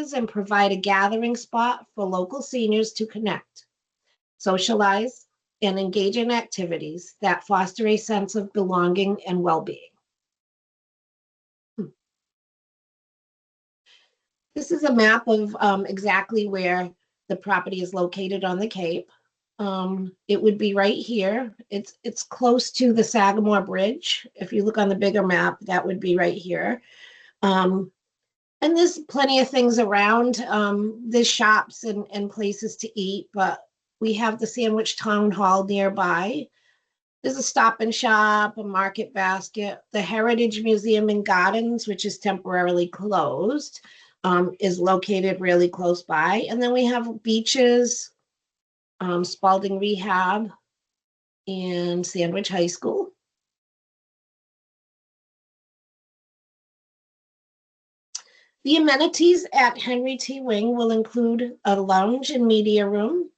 and provide a gathering spot for local seniors to connect, socialize, and engage in activities that foster a sense of belonging and well-being. This is a map of exactly where the property is located on the Cape. It would be right here. It's close to the Sagamore Bridge. If you look on the bigger map, that would be right here. And there's plenty of things around. There's shops and places to eat, but we have the Sandwich Town Hall nearby. There's a Stop and Shop, a Market Basket. The Heritage Museum and Gardens, which is temporarily closed, is located really close by. And then we have beaches, Spalding Rehab, and Sandwich High School. The amenities at Henry T. Wing will include a lounge and media room,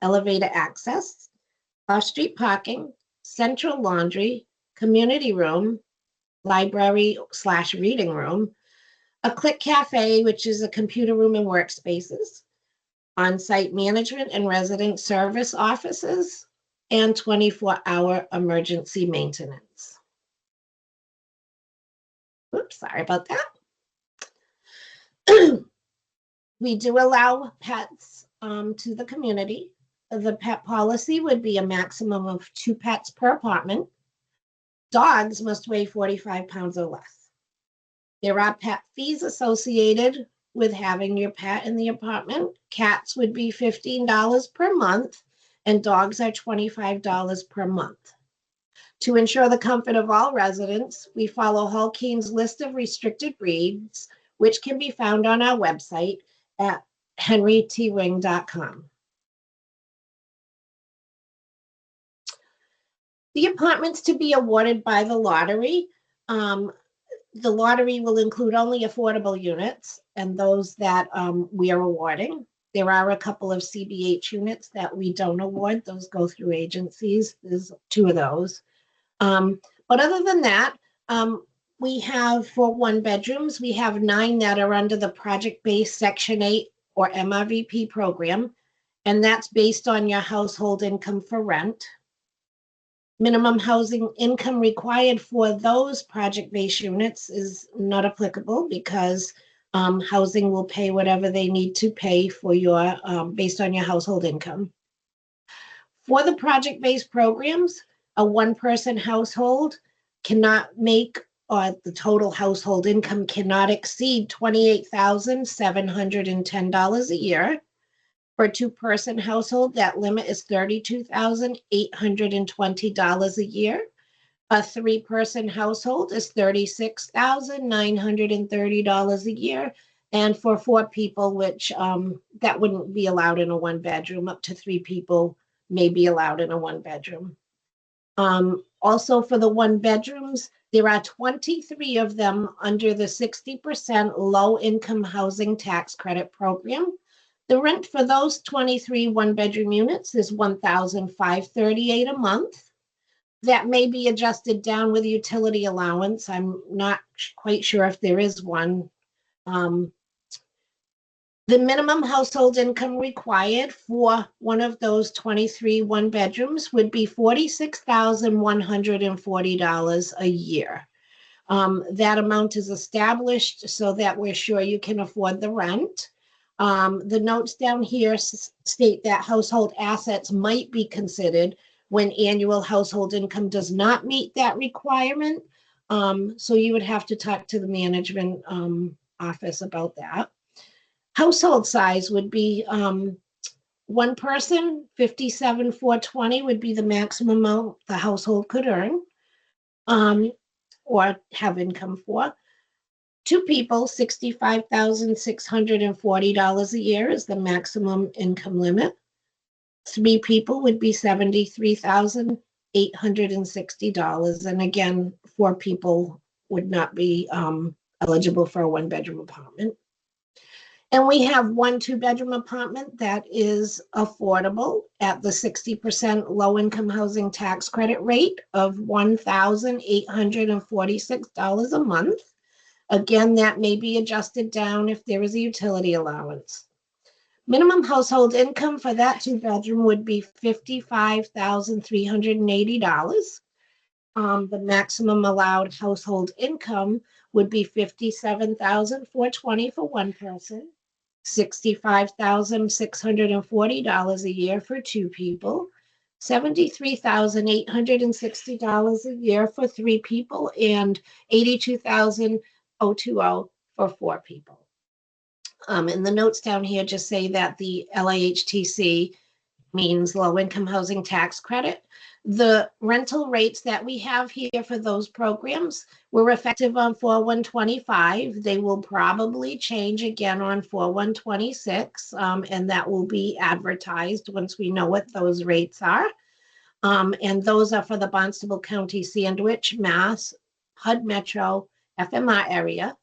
elevator access, off-street parking, central laundry, community room, library/reading room, a Click Cafe, which is a computer room and workspaces, on-site management and resident service offices, and 24-hour emergency maintenance. Oops, sorry about that. We do allow pets to the community. The pet policy would be a maximum of 2 pets per apartment. Dogs must weigh 45 pounds or less. There are pet fees associated with having your pet in the apartment. Cats would be $15 per month, and dogs are $25 per month. To ensure the comfort of all residents, we follow Hulkeen's list of restricted breeds, which can be found on our website at henrytwing.com. The apartments to be awarded by the lottery. The lottery will include only affordable units and those that we are awarding. There are a couple of CBH units that we don't award. Those go through agencies. There's 2 of those. But other than that, we have, for 1 bedrooms, we have 9 that are under the project-based Section 8 or MRVP program, and that's based on your household income for rent. Minimum housing income required for those project-based units is not applicable because housing will pay whatever they need to pay for your based on your household income. For the project-based programs, a 1-person household cannot make, or the total household income cannot exceed $28,710 a year. For a 2-person household, that limit is $32,820 a year. A 3-person household is $36,930 a year. And for 4 people, which that wouldn't be allowed in a 1-bedroom, up to 3 people may be allowed in a 1-bedroom. Also for the 1-bedrooms, there are 23 of them under the 60% low-income housing tax credit program. The rent for those 23 1-bedroom units is $1,538 a month. That may be adjusted down with utility allowance. I'm not quite sure if there is one. The minimum household income required for one of those 23 1-bedrooms would be $46,140 a year. That amount is established so that we're sure you can afford the rent. The notes down here state that household assets might be considered when annual household income does not meet that requirement. So you would have to talk to the management office about that. Household size would be 1 person, $57,420 would be the maximum amount the household could earn or have income for. 2 people, $65,640 a year is the maximum income limit. 3 people would be $73,860. And again, 4 people would not be eligible for a 1-bedroom apartment. And we have 1 2-bedroom apartment that is affordable at the 60% low-income housing tax credit rate of $1,846 a month. Again, that may be adjusted down if there is a utility allowance. Minimum household income for that 2-bedroom would be $55,380. The maximum allowed household income would be $57,420 for one person, $65,640 a year for two people, $73,860 a year for three people, and $82,020 for four people. And the notes down here just say that the LIHTC means low income housing tax credit. The rental rates that we have here for those programs were effective on 4/1/25. They will probably change again on 4/1/26, and that will be advertised once we know what those rates are. And those are for the Barnstable County, Sandwich, Mass, HUD Metro, FMR area.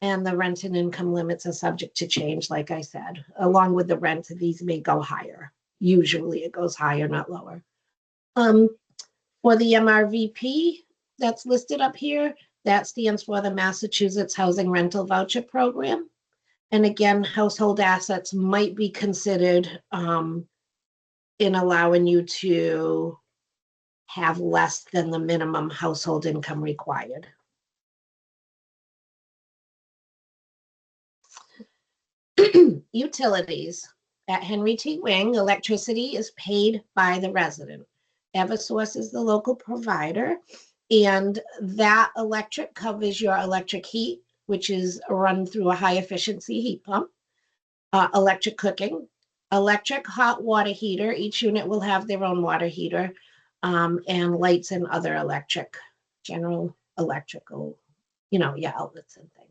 And the rent and income limits are subject to change, like I said. Along with the rent, these may go higher. Usually it goes higher, not lower. For the MRVP that's listed up here, that stands for the Massachusetts Housing Rental Voucher Program. And again, household assets might be considered in allowing you to have less than the minimum household income required. Utilities. At Henry T. Wing, electricity is paid by the resident. Eversource is the local provider, and that electric covers your electric heat, which is run through a high efficiency heat pump, electric cooking, electric hot water heater. Each unit will have their own water heater, and lights and other general electrical, outlets and things.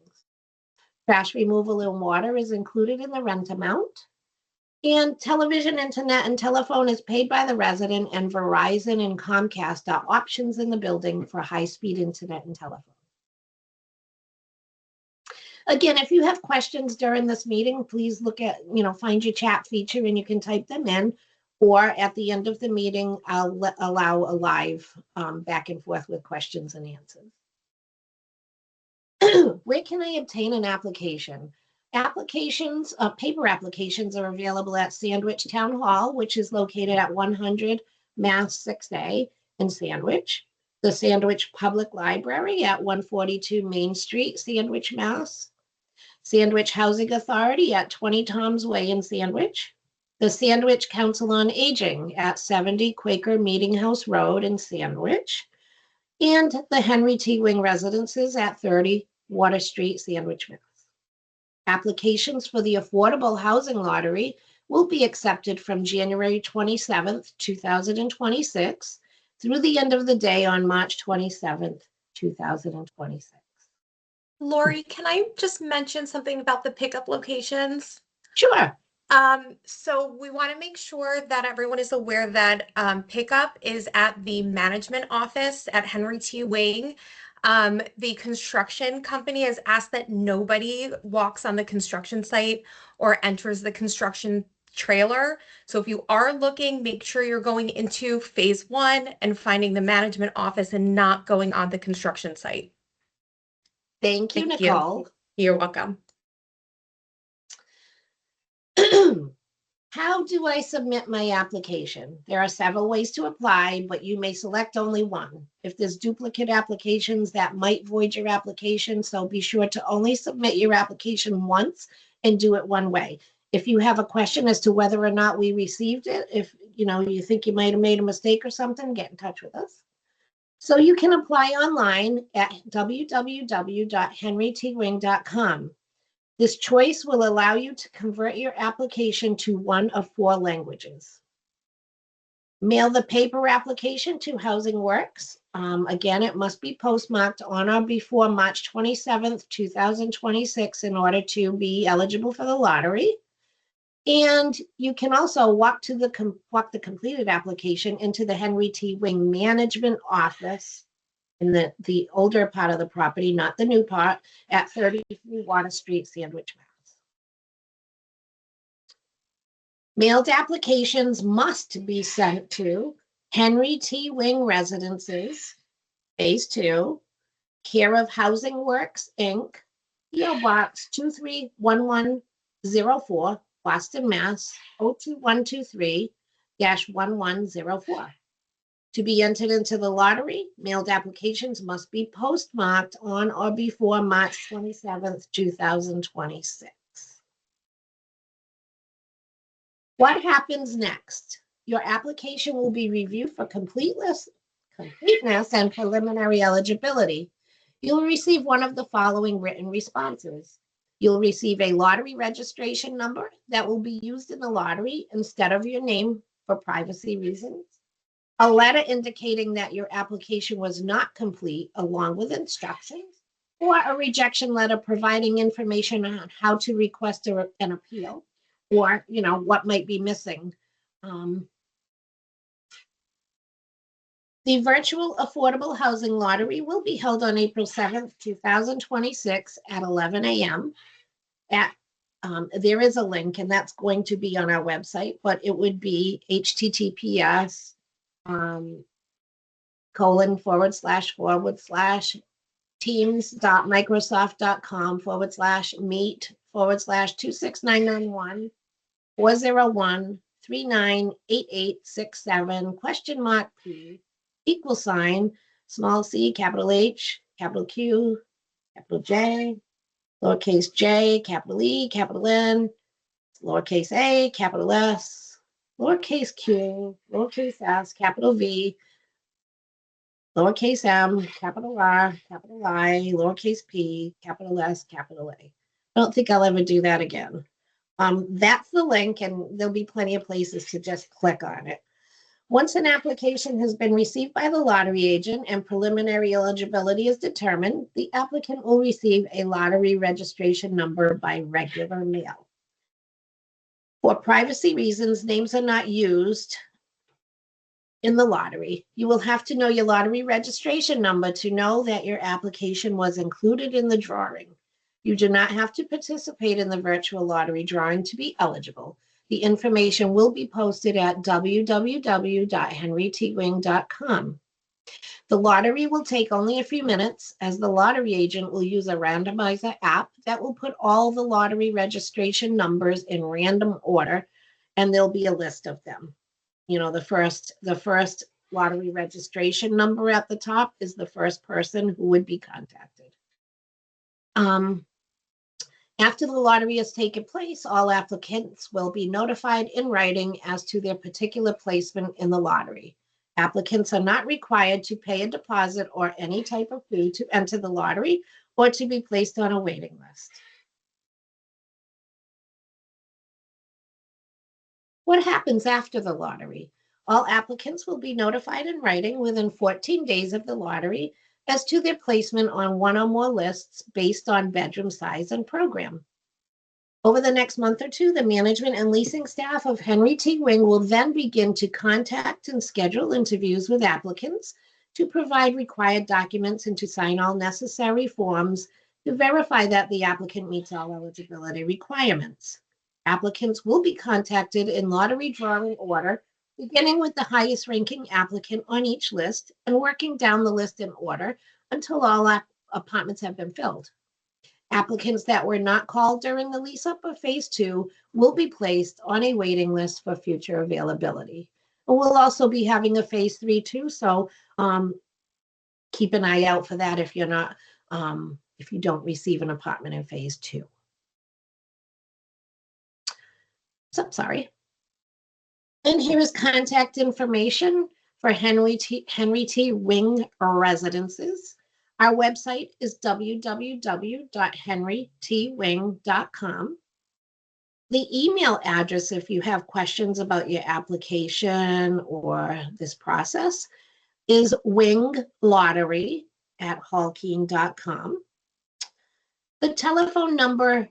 Trash removal and water is included in the rent amount. And television, internet, and telephone is paid by the resident, and Verizon and Comcast are options in the building for high-speed internet and telephone. Again, if you have questions during this meeting, please look at, find your chat feature and you can type them in. Or at the end of the meeting, I'll allow a live back and forth with questions and answers. Where can I obtain an application? Paper applications are available at Sandwich Town Hall, which is located at 100 Mass 6A in Sandwich. The Sandwich Public Library at 142 Main Street, Sandwich, Mass. Sandwich Housing Authority at 20 Toms Way in Sandwich. The Sandwich Council on Aging at 70 Quaker Meeting House Road in Sandwich. And the Henry T. Wing Residences at 30 Water Street, Sandwich, Mass. Applications for the Affordable Housing Lottery will be accepted from January 27th, 2026 through the end of the day on March 27th, 2026. Lori, can I just mention something about the pickup locations? Sure. So we want to make sure that everyone is aware that pickup is at the management office at Henry T. Wing. The construction company has asked that nobody walks on the construction site or enters the construction trailer. So if you are looking, make sure you're going into phase 1 and finding the management office and not going on the construction site. Thank you, Nicole. You're welcome. How do I submit my application? There are several ways to apply, but you may select only one. If there's duplicate applications, that might void your application, so be sure to only submit your application once and do it one way. If you have a question as to whether or not we received it, if you think you might have made a mistake or something, get in touch with us. So you can apply online at www.henrytwing.com. This choice will allow you to convert your application to one of 4 languages. Mail the paper application to Housing Works. Again, it must be postmarked on or before March 27th, 2026 in order to be eligible for the lottery. And you can also walk the completed application into the Henry T. Wing Management Office in the older part of the property, not the new part, at 33 Water Street, Sandwich, Mass. Mailed applications must be sent to Henry T. Wing Residences, Phase 2, care of Housing Works, Inc., PO Box 231104, Boston, Mass. 02123-1104. To be entered into the lottery, mailed applications must be postmarked on or before March 27th, 2026. What happens next? Your application will be reviewed for completeness and preliminary eligibility. You'll receive one of the following written responses. You'll receive a lottery registration number that will be used in the lottery instead of your name for privacy reasons. A letter indicating that your application was not complete, along with instructions, or a rejection letter providing information on how to request an appeal, or what might be missing. The virtual affordable housing lottery will be held on April 7th, 2026 at 11 a.m. There is a link, and that's going to be on our website, but it would be https teams.microsoft.com/meet/26991 401-398867 $P small c, capital H, capital Q, capital J, lowercase j, capital E, capital N, lowercase a, capital S, lowercase q, lowercase s, capital V, lowercase m, capital R, capital I, lowercase p, capital S, capital A. I don't think I'll ever do that again. That's the link, and there'll be plenty of places to just click on it. Once an application has been received by the lottery agent and preliminary eligibility is determined, the applicant will receive a lottery registration number by regular mail. For privacy reasons, names are not used in the lottery. You will have to know your lottery registration number to know that your application was included in the drawing. You do not have to participate in the virtual lottery drawing to be eligible. The information will be posted at www.henrytwing.com. The lottery will take only a few minutes, as the lottery agent will use a randomizer app that will put all the lottery registration numbers in random order, and there'll be a list of them. The first lottery registration number at the top is the first person who would be contacted. After the lottery has taken place, all applicants will be notified in writing as to their particular placement in the lottery. Applicants are not required to pay a deposit or any type of fee to enter the lottery or to be placed on a waiting list. What happens after the lottery? All applicants will be notified in writing within 14 days of the lottery as to their placement on one or more lists based on bedroom size and program. Over the next month or two, the management and leasing staff of Henry T. Wing will then begin to contact and schedule interviews with applicants to provide required documents and to sign all necessary forms to verify that the applicant meets all eligibility requirements. Applicants will be contacted in lottery drawing order, beginning with the highest ranking applicant on each list and working down the list in order until all apartments have been filled. Applicants that were not called during the lease up of phase 2 will be placed on a waiting list for future availability. And we'll also be having a phase 3 too, so keep an eye out for that if you don't receive an apartment in phase 2. So sorry. And here is contact information for Henry T. Wing Residences. Our website is www.henrytwing.com. The email address, if you have questions about your application or this process, is winglottery@hallkeen.com. The telephone number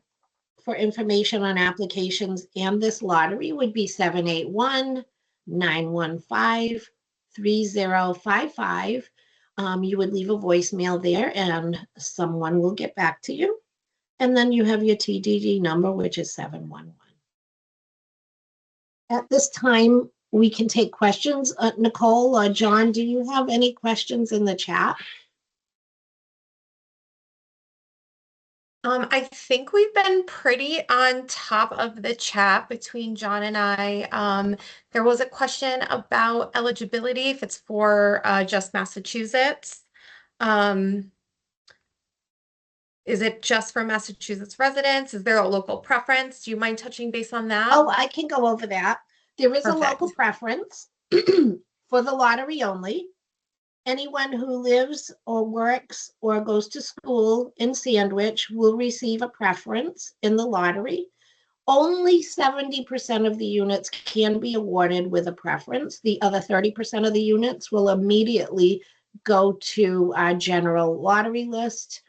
for information on applications and this lottery would be 781-915-3055. You would leave a voicemail there and someone will get back to you. And then you have your TDD number, which is 711. At this time, we can take questions. Nicole or John, do you have any questions in the chat? I think we've been pretty on top of the chat between John and I. There was a question about eligibility, if it's for just Massachusetts. Um, is it just for Massachusetts residents? Is there a local preference? Do you mind touching base on that? Oh, I can go over that. There is a local Perfect. preference for the lottery only. Anyone who lives or works or goes to school in Sandwich will receive a preference in the lottery. Only 70% of the units can be awarded with a preference. The other 30% of the units will immediately go to our general lottery list.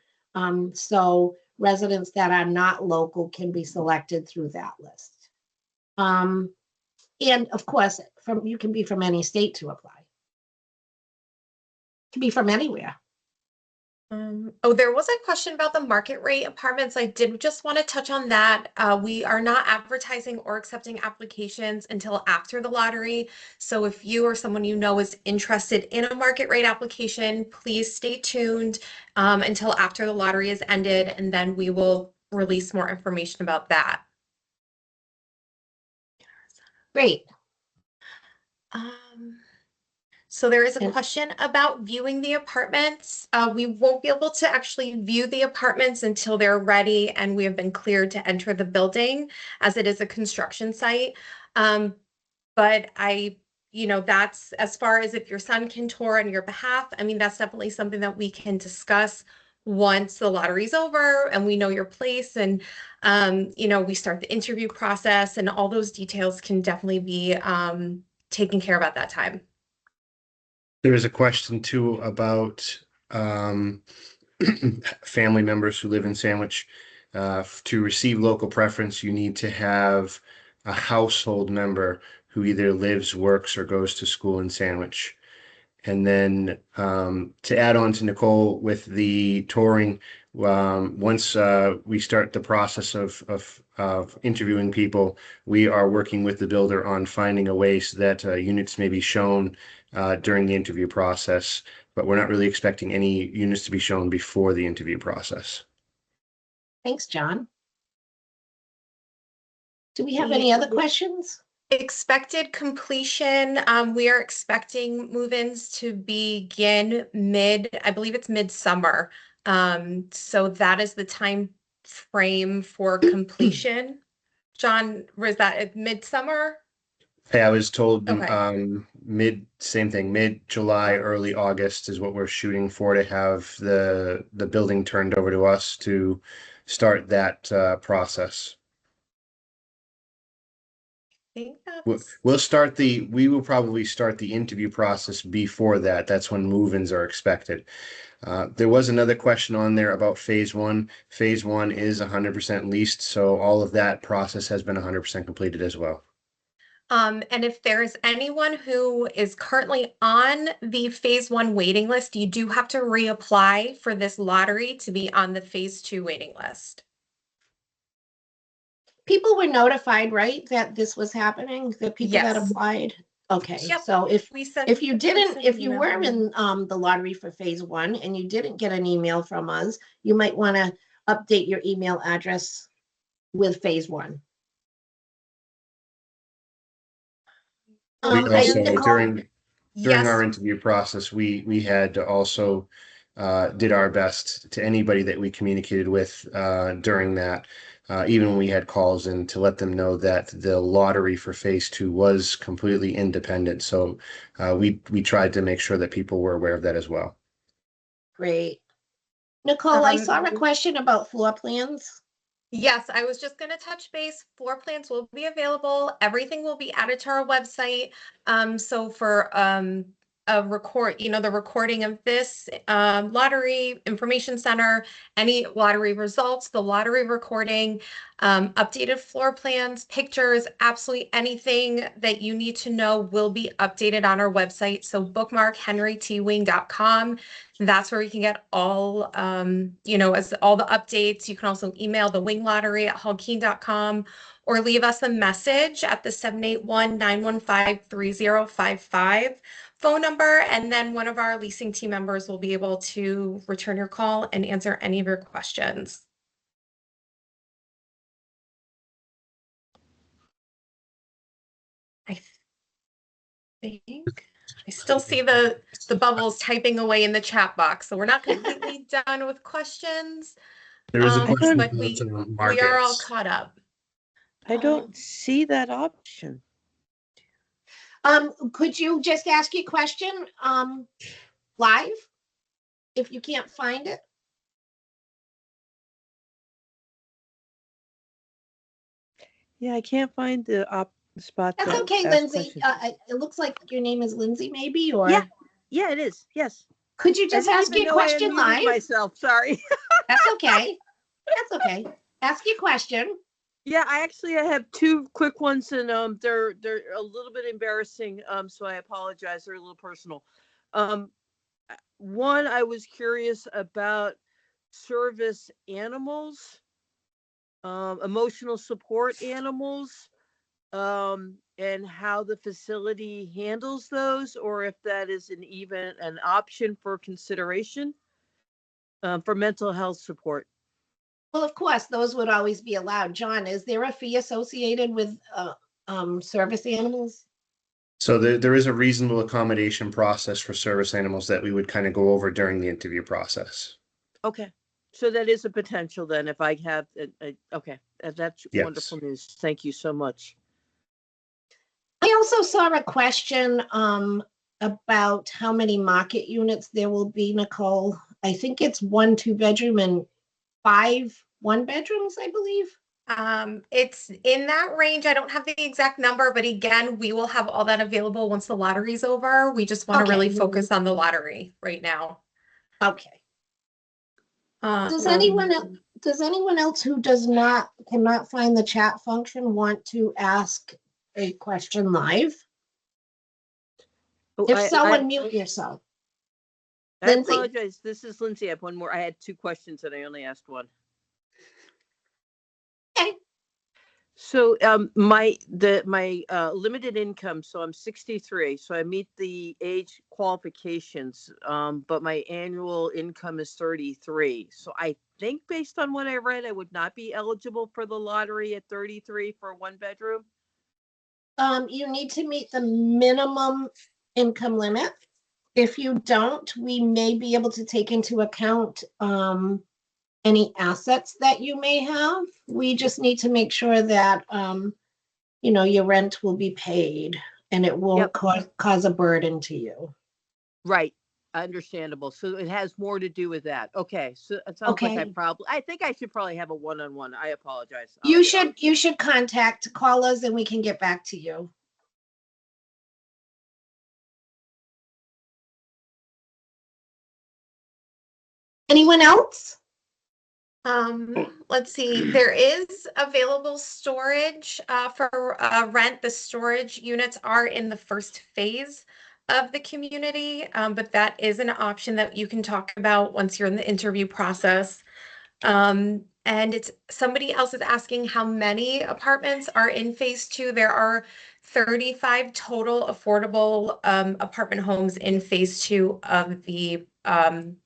So residents that are not local can be selected through that list. And of course, you can be from any state to apply. It can be from anywhere. Oh, there was a question about the market rate apartments. I did just want to touch on that. We are not advertising or accepting applications until after the lottery. So if you or someone you know is interested in a market rate application, please stay tuned until after the lottery is ended, and then we will release more information about that. Great. Um, So there is a And question about viewing the apartments. We won't be able to actually view the apartments until they're ready and we have been cleared to enter the building, as it is a construction site. But that's as far as if your son can tour on your behalf. I mean, that's definitely something that we can discuss once the lottery's over and we know your place, and we start the interview process, and all those details can definitely be taken care of at that time. There is a question too about family members who live in Sandwich. To receive local preference, you need to have a household member who either lives, works, or goes to school in Sandwich. And then to add on to Nicole with the touring, once we start the process of interviewing people, we are working with the builder on finding a way so that units may be shown during the interview process, but we're not really expecting any units to be shown before the interview process. thanks, John. Do we have The any other questions? expected completion, we are expecting move-ins to begin I believe it's midsummer. So that is the time frame for completion. John, was that at midsummer? Hey, I was told Okay. same thing, mid-July, early August is what we're shooting for, to have the building turned over to us to start that process. I think We'll, that's we will probably start the interview process before that. That's when move-ins are expected. There was another question on there about phase one. Phase one is 100% leased, so all of that process has been 100% completed as well. And if there is anyone who is currently on the phase one waiting list, you do have to reapply for this lottery to be on the phase two waiting list. People were notified, right, that this was happening, the people that Yes. applied? Okay, Yep. so if We sent if you didn't, an if you were email. in the lottery for phase one and you didn't get an email from us, you might want to update your email address with phase one. We And also, Nicole, during our Yes. interview process, we had to also did our best to anybody that we communicated with during that, even when we had calls in, to let them know that the lottery for phase two was completely independent. So we tried to make sure that people were aware of that as well. great. Nicole, I Um, saw a question about floor plans. Yes, I was just going to touch base. Floor plans will be available. Everything will be added to our website. So for the recording of this lottery information center, any lottery results, the lottery recording, updated floor plans, pictures, absolutely anything that you need to know will be updated on our website. So bookmark henrytwing.com. That's where you can get all, as all the updates. You can also email the wing lottery at hallkeen.com or leave us a message at the 781-915-3055 phone number. And then one of our leasing team members will be able to return your call and answer any of your questions. I think I still see the bubbles typing away in the chat box, so we're not completely done with questions. There is a question But from we are all Margaret's. caught up. I don't see that option. Could you just ask your question live if you can't find it? Yeah, I can't find the spot. That's to okay, ask Lindsay. questions. It looks like your name is Lindsay, maybe, or Yeah. Yeah, it is. Yes. could you I just didn't ask even your know I question unmuted live? myself. Sorry. That's okay. That's okay. Ask your question. Yeah, I have two quick ones, and they're a little bit embarrassing. So I apologize. They're a little personal. One, I was curious about service animals, emotional support animals, and how the facility handles those, or if that is even an option for consideration for mental health support. Well, of course, those would always be allowed. John, is there a fee associated with service animals? So there is a reasonable accommodation process for service animals that we would kind of go over during the interview process. Okay. So that is a potential then if I have, okay, that's Yes. wonderful news. Thank you so much. I also saw a question about how many market units there will be, Nicole. I think it's 1 2-bedroom and 5 1-bedrooms, I believe. It's in that range. I don't have the exact number, but again, we will have all that available once the lottery's over. We just want to really focus on the lottery right now. Okay. Does anyone else who cannot find the chat function want to ask a question live? Oh, If so, unmute yourself. I Lindsay. apologize. This is Lindsay. I have one more. I had two questions and I only asked one. Okay. So my limited income, so I'm 63, so I meet the age qualifications, but my annual income is 33. So I think based on what I read, I would not be eligible for the lottery at 33 for a 1-bedroom. You need to meet the minimum income limit. If you don't, we may be able to take into account any assets that you may have. We just need to make sure that your rent will be paid and it won't cause a burden to you. Right. Understandable. So it has more to do with that. Okay. So it sounds like I think I should probably have a one-on-one. I apologize. You should call us and we can get back to you. Anyone else? Let's see. There is available storage for rent. The storage units are in the first phase of the community, but that is an option that you can talk about once you're in the interview process. And somebody else is asking how many apartments are in phase 2. There are 35 total affordable apartment homes in phase 2 of the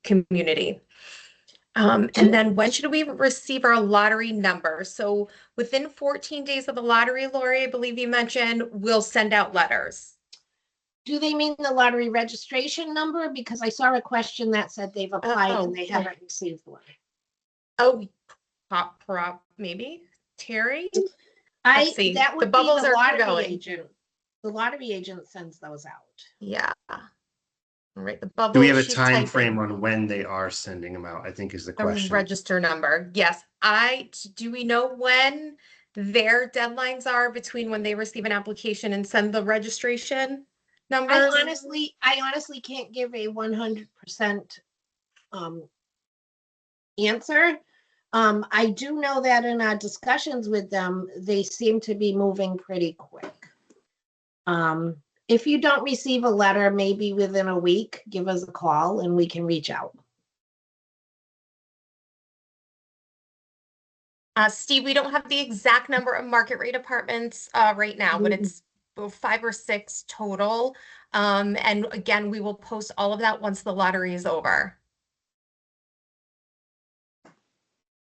community. And then when should we receive our lottery number? So within 14 days of the lottery, Lori, I believe you mentioned, we'll send out letters. Do they mean the lottery registration number? Because I saw a question that said they've applied and they haven't received one. Oh, maybe Terry. Let's see. That would the bubbles be the are lottery going. agent. The lottery agent sends those out. Yeah. All right. The bubbles. Do we have a time frame on when they are sending them out? I think is the question. Register number. Yes. Do we know when their deadlines are between when they receive an application and send the registration numbers? I honestly can't give a 100% answer. I do know that in our discussions with them, they seem to be moving pretty quick. If you don't receive a letter, maybe within a week, give us a call and we can reach out. Steve, we don't have the exact number of market rate apartments right now, but it's 5 or 6 total. And again, we will post all of that once the lottery is over.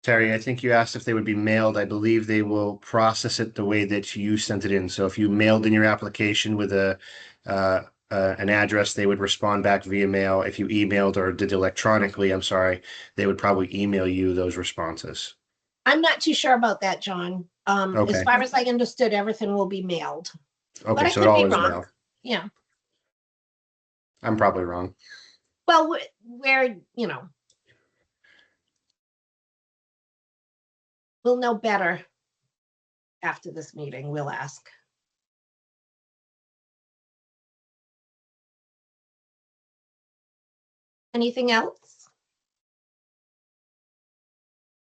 Terry, I think you asked if they would be mailed. I believe they will process it the way that you sent it in. So if you mailed in your application with an address, they would respond back via mail. If you emailed or did electronically, I'm sorry, they would probably email you those responses. I'm not too sure about that, John. As Okay. far as I understood, everything will be mailed. But Okay, I so it could be all is wrong. mail. Yeah. I'm probably wrong. Well, we're, you know, we'll know better after this meeting. We'll ask. Anything else?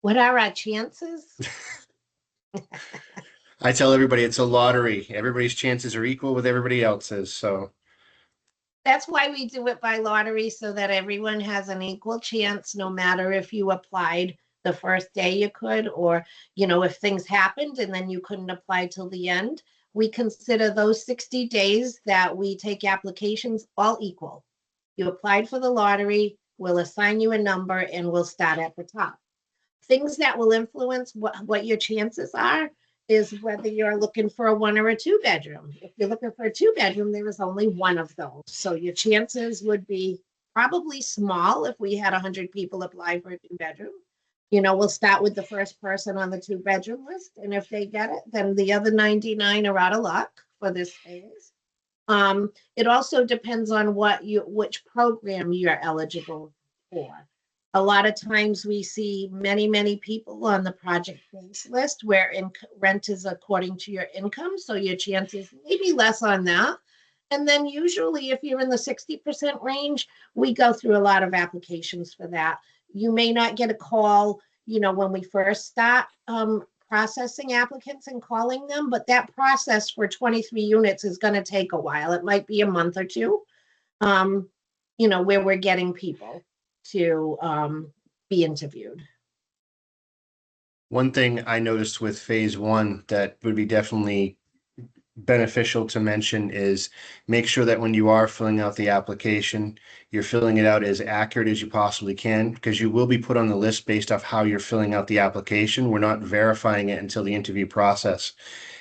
What are our chances? I tell everybody it's a lottery. Everybody's chances are equal with everybody else's. So That's why we do it by lottery, so that everyone has an equal chance, no matter if you applied the first day you could, or, you know, if things happened and then you couldn't apply till the end. We consider those 60 days that we take applications all equal. You applied for the lottery, we'll assign you a number and we'll start at the top. Things that will influence what your chances are is whether you're looking for a 1 or a 2 bedroom. If you're looking for a 2 bedroom, there is only one of those. So your chances would be probably small if we had 100 people apply for a 2 bedroom. You know, we'll start with the first person on the 2 bedroom list. And if they get it, then the other 99 are out of luck for this phase. It also depends on which program you're eligible for. A lot of times we see many people on the project-based list where rent is according to your income, so your chances may be less on that. And then usually if you're in the 60% range, we go through a lot of applications for that. You may not get a call, you know, when we first start processing applicants and calling them, but that process for 23 units is going to take a while. It might be a month or two, you know, where we're getting people to be interviewed. one thing I noticed with phase one that would be definitely beneficial to mention is make sure that when you are filling out the application, you're filling it out as accurate as you possibly can, because you will be put on the list based off how you're filling out the application. We're not verifying it until the interview process.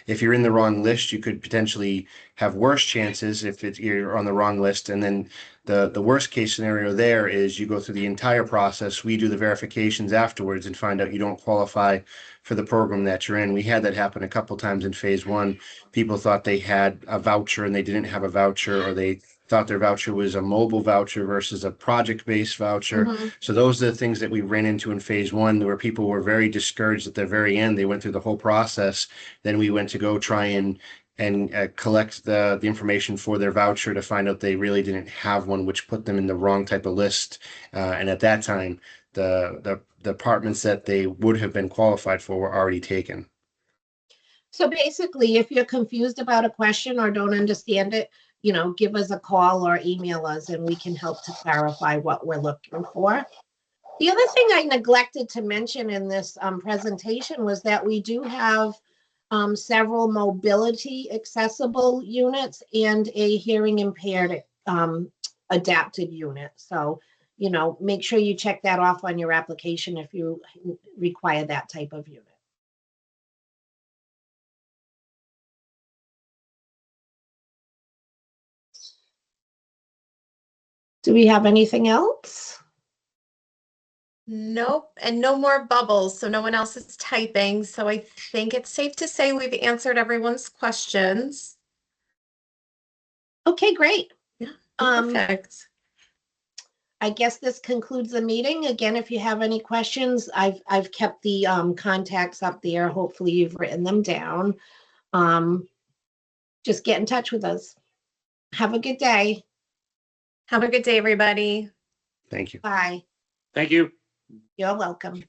If you're in the wrong list, you could potentially have worse chances if you're on the wrong list. And then the worst case scenario there is you go through the entire process. We do the verifications afterwards and find out you don't qualify for the program that you're in. We had that happen a couple times in phase one. People thought they had a voucher and they didn't have a voucher, or they thought their voucher was a mobile voucher versus a project-based voucher. Mm-hmm. So those are the things that we ran into in phase one, where people were very discouraged at the very end. They went through the whole process. Then we went to go try and collect the information for their voucher to find out they really didn't have one, which put them in the wrong type of list. And at that time, the departments that they would have been qualified for were already taken. So basically, if you're confused about a question or don't understand it, you know, give us a call or email us and we can help to clarify what we're looking for. The other thing I neglected to mention in this presentation was that we do have several mobility accessible units and a hearing impaired adapted unit. So, you know, make sure you check that off on your application if you require that type of unit. Do we have anything else? Nope, and no more bubbles, so no one else is typing. So I think it's safe to say we've answered everyone's questions. Okay, great. Yeah, Um, perfect. I guess this concludes the meeting. Again, if you have any questions, I've kept the contacts up there. Hopefully you've written them down. Just get in touch with us. Have a good day. Have a good day, everybody. Thank you. Bye. Thank you. You're welcome.